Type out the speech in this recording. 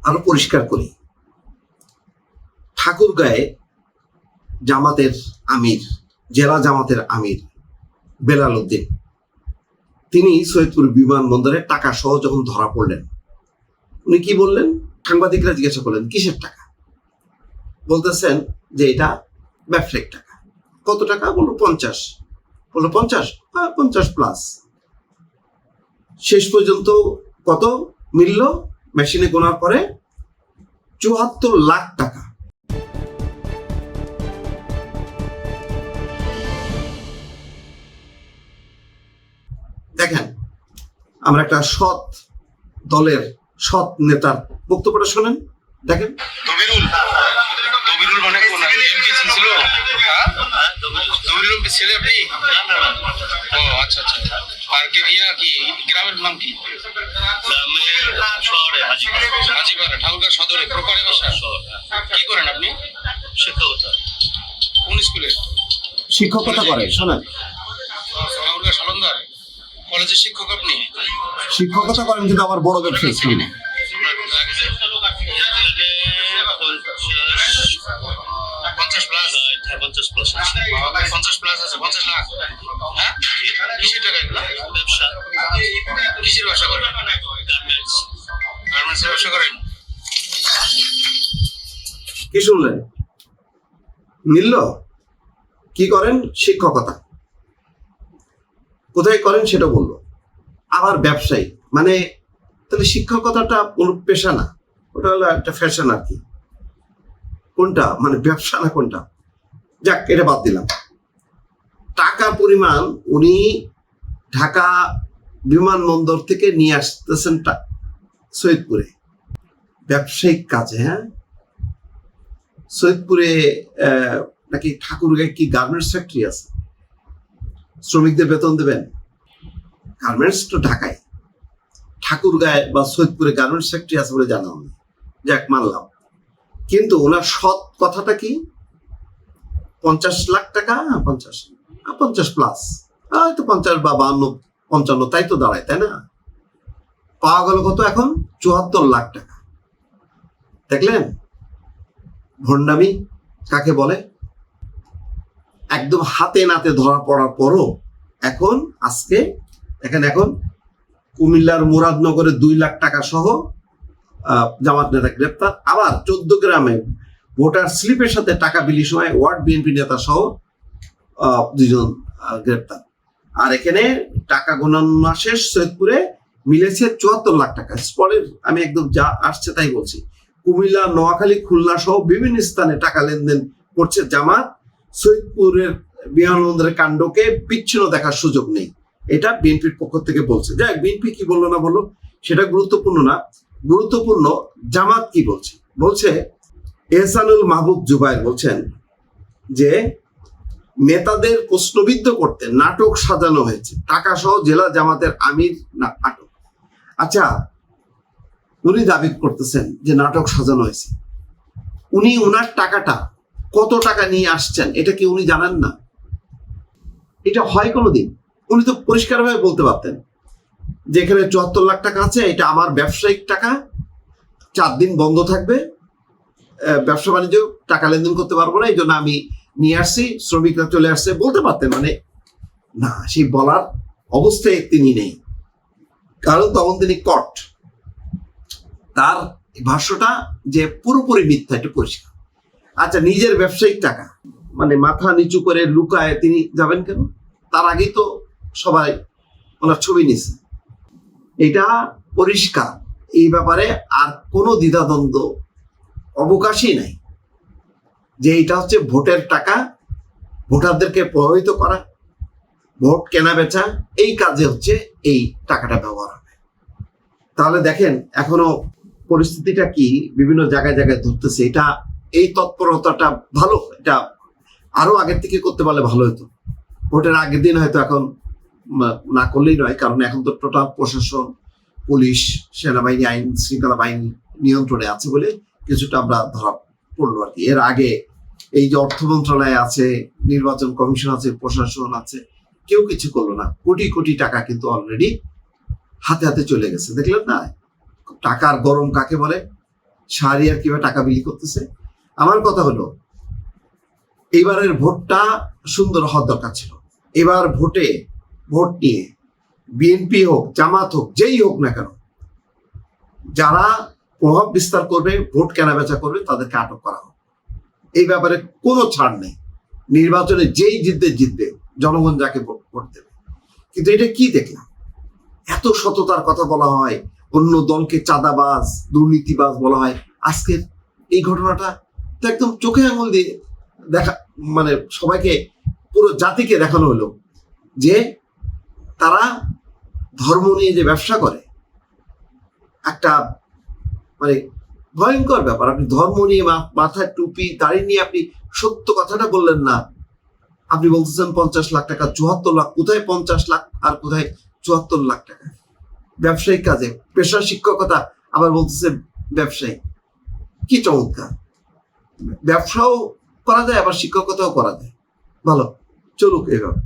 আরো পরিষ্কার করি, ঠাকুরগাঁয়ে জামাতের আমির, জেলা জামাতের আমির বেলাল উদ্দিন, তিনি সৈয়দপুর বিমানবন্দরে টাকা সহ যখন ধরা পড়লেন, উনি কি বললেন? সাংবাদিকরা জিজ্ঞাসা করলেন কিসের টাকা, বলতেছেন যে এটা ব্যবসায়িক টাকা। কত টাকা? বললো 50। বললো 50? হ্যাঁ 50 প্লাস। শেষ পর্যন্ত কত মিলল মেশিনে গোনার পরে? 74 লাখ টাকা। দেখেন, আমরা একটা সৎ দলের সৎ নেতার বক্তব্যটা শোনেন, দেখেন। দবিরুল মানে কোন এমপি ছিল? দবিরুল এমপি ছেলে আপনি? ও আচ্ছা আচ্ছা। আর কি গ্রামের নাম কি? শহরে হাজিপাড়া, ঠাকুরগাঁও সদরে প্রপারে বাসা। কি করেন আপনি? শিক্ষকতা। কোন স্কুলে শিক্ষকতা করে? শোনেন, ঠাকুরগাঁও সালন্দার কলেজের শিক্ষক আপনি? শিক্ষকতা করেন কিন্তু আবার বড় ব্যবসায়ী ছিলেন। 50 প্লাস আছে। 50 লাখ। হ্যাঁ, কিসের টাকা এগুলো? ব্যবসা। কিসের ব্যবসা করেন? গার্মেন্টসের ব্যবসা করেন। কি শুনলেন? মিলল? কি করেন? শিক্ষকতা। কোথায় করেন সেটা বললো। আবার ব্যবসায়ী, মানে তাহলে শিক্ষকতাটা কোনো পেশা না, ওটা হলো একটা ফ্যাশন আর কি। কোনটা মানে ব্যবসা না কোনটা? যাক, এটা বাদ দিলাম। টাকার পরিমাণ উনি ঢাকা বিমানবন্দর থেকে নিয়ে আসতেছেন সৈয়দপুরে ব্যবসায়িক কাজে। হ্যাঁ, সৈয়দপুরে নাকি ঠাকুরগাঁয়ে কি গার্মেন্টস ফ্যাক্টরি আছে? শ্রমিকদের বেতন দেবেন? গার্মেন্টস তো ঢাকায়, ঠাকুরগাঁয়ে বা সৈয়দপুরে গার্মেন্টস ফ্যাক্টরি আছে বলে জানা হয়নি। যাক, মানলাম। কিন্তু ওনার সৎ কথাটা কি? 50 লাখ টাকা। 50 প্লাস, হয়তো 50 বা 52, 55, তাই তো দাঁড়ায়, তাই না? পাওয়া গেল কত এখন? 74 লাখ টাকা। দেখলেন ভণ্ডামি কাকে বলে? একদম হাতে নাতে ধরা পড়ার পরও এখন এখন কুমিল্লার মুরাদনগরে 2 লাখ টাকা সহ জামাত নেতা গ্রেপ্তার। আবার 14 গ্রামে ভোটার স্লিপের সাথে টাকা বিলির সময় ওয়ার্ড বিএনপি নেতা সহ 2 জন গ্রেপ্তার। আর এখানে টাকা গণনা শেষ, সৈয়দপুরে মিলেছে 74 লাখ টাকা। স্পটের আমি একদম যা আসছে তাই বলছি। কুমিল্লা, নোয়াখালী, খুলনা সহ বিভিন্ন স্থানে টাকা লেনদেন করছে জামাত। সৈয়দপুরের বিমানবন্দরের কাণ্ডকে বিচ্ছিন্ন দেখার সুযোগ নেই, এটা বিএনপির পক্ষ থেকে বলছে। যাই, বিএনপি কি বললো না বললো সেটা গুরুত্বপূর্ণ না, গুরুত্বপূর্ণ জামাত কি বলছে। বলছে এহসানুল মাহবুব জুবায়ের বলছেন যে নেতাদের প্রশ্নবিদ্ধ করতে নাটক সাজানো হয়েছে, টাকা সহ জেলা জামাতের আমির আটক। আচ্ছা, উনি দাবি করতেছেন যে নাটক সাজানো হয়েছে। উনি ওনার টাকাটা কত টাকা নিয়ে আসছেন এটা কি উনি জানেন না? এটা হয় কোনোদিন? উনি তো পরিষ্কারভাবে বলতে পারতেন যে এখানে 74 লাখ টাকা আছে, এটা আমার ব্যবসায়িক টাকা, 4 দিন বন্ধ থাকবে, ব্যবসা বাণিজ্য টাকা লেনদেন করতে পারবো না, এই জন্য আমি নিয়ে আসছি, শ্রমিকরা চলে আসছে, বলতে পারতেন। মানে না, সেই বলার অবস্থায় তিনি নেই, কারণ তখন তিনি কট। তার ভাষ্যটা যে পুরোপুরি মিথ্যা, এটা পরিষ্কার। আচ্ছা, নিজের ব্যবসায়িক টাকা মানে মাথা নিচু করে লুকায় তিনি যাবেন কেন? তার আগেই তো সবাই ওনার ছবি নিছে, এটা পরিষ্কার। এই ব্যাপারে আর কোনো দ্বিধাদ্বন্দ্ব অবকাশই নাই যে এটা হচ্ছে ভোটের টাকা, ভোটারদেরকে প্রভাবিত করা, ভোট কেনা বেচা, এই কাজে হচ্ছে এই টাকাটা ব্যবহার হবে। তাহলে দেখেন এখনো পরিস্থিতিটা কি বিভিন্ন জায়গায় জায়গায় ধরতেছে। এটা এই তৎপরতাটা ভালো, এটা আরো আগের থেকে করতে পারলে ভালো হতো। ভোটের আগের দিন হয়তো এখন না করলেই নয়, কারণ এখন তো টোটাল প্রশাসন, পুলিশ, সেনাবাহিনী, আইন শৃঙ্খলা বাহিনী নিয়ন্ত্রণে আছে বলে কিছুটা আমরা ধরা পড়লো আর কি। এর আগে এই যে অর্থ মন্ত্রণালয় আছে, নির্বাচন কমিশন আছে, প্রশাসন আছে, কেউ কিছু করলো না। কোটি কোটি টাকা কিন্তু অলরেডি হাতে হাতে চলে গেছে। দেখলেন না টাকার গরম কাকে বলে? শাহরিয়ার কিভাবে টাকা বিলি করতেছে। আমার কথা হলো এবারের ভোটটা সুন্দর হওয়ার দরকার ছিল। এবার ভোট নিয়ে বিএনপি হোক, জামাত হোক, যেই হোক না কেন, যারা প্রভাব বিস্তার করবে, ভোট কেনাবেচা করবে, তাদেরকে আটক করা হোক। এই ব্যাপারে কোনো ছাড় নেই। নির্বাচনে যেই জিতবে, জনগণ যাকে ভোট দেবে। কিন্তু এটা কি দেখলাম? এত সততার কথা বলা হয়, অন্য দলকে চাঁদাবাজ, দুর্নীতিবাজ বলা হয়। আজকের এই ঘটনাটা তো একদম চোখে আঙুল দিয়ে দেখা, মানে সবাইকে, পুরো জাতিকে দেখানো হলো যে তারা ধর্ম নিয়ে যে ব্যবসা করে, একটা মানে ভয়ঙ্কর ব্যাপার। আপনি ধর্ম নিয়ে, মাথায় টুপি দাড়ি নিয়ে আপনি সত্য কথাটা বললেন না। আপনি বলতেছেন 50 লাখ টাকা, 74 লাখ, কোথায় 50 লাখ আর কোথায় 74 লাখ টাকা? ব্যবসায়িক কাজে, পেশা শিক্ষকতা, আবার বলতেছে ব্যবসায়ী। কি চমৎকার! ব্যবসাও করা যায়, আবার শিক্ষকতাও করা যায়। ভালো, চলুক এইভাবে।